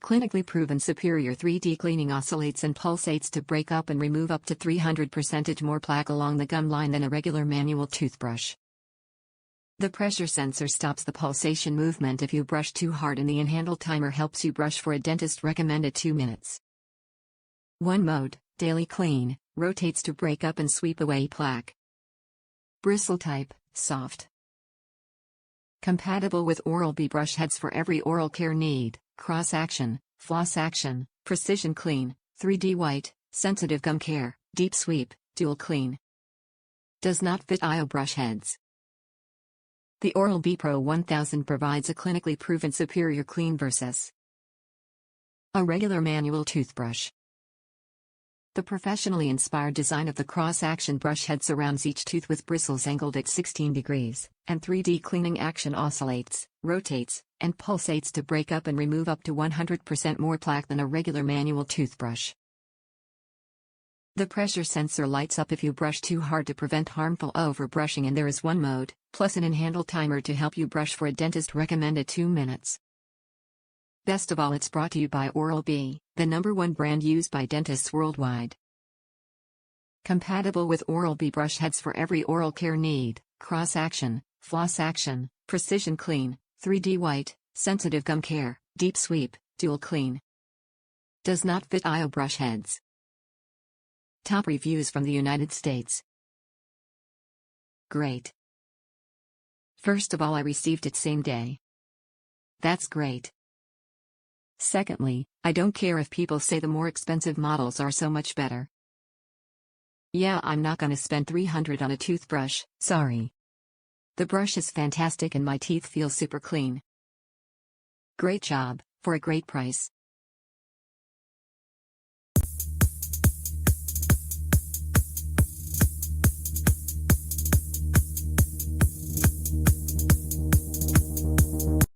Clinically proven superior 3D cleaning oscillates and pulsates to break up and remove up to 300% more plaque along the gum line than a regular manual toothbrush. The pressure sensor stops the pulsation movement if you brush too hard, and the in-handle timer helps you brush for a dentist recommended 2 minutes. 1 mode, daily clean, rotates to break up and sweep away plaque. Bristle Type, soft. Compatible with Oral-B brush heads for every oral care need. CrossAction, FlossAction, Precision Clean, 3D White, Sensitive Gum Care, Deep Sweep, Dual Clean. Does not fit IO brush heads. The Oral-B Pro 1000 provides a clinically proven superior clean versus a regular manual toothbrush. The professionally inspired design of the CrossAction brush head surrounds each tooth with bristles angled at 16 degrees, and 3D cleaning action oscillates, rotates, and pulsates to break up and remove up to 100% more plaque than a regular manual toothbrush. The pressure sensor lights up if you brush too hard to prevent harmful overbrushing, and there is 1 mode, plus an in-handle timer to help you brush for a dentist recommended 2 minutes. Best of all, it's brought to you by Oral-B, the #1 brand used by dentists worldwide. Compatible with Oral-B brush heads for every oral care need. CrossAction, FlossAction, Precision Clean, 3D White, Sensitive Gum Care, Deep Sweep, Dual Clean. Does not fit IO brush heads. Top reviews from the United States. Great. First of all, I received it same day. That's great. Secondly, I don't care if people say the more expensive models are so much better. Yeah, I'm not gonna spend $300 on a toothbrush, sorry. The brush is fantastic and my teeth feel super clean. Great job, for a great price.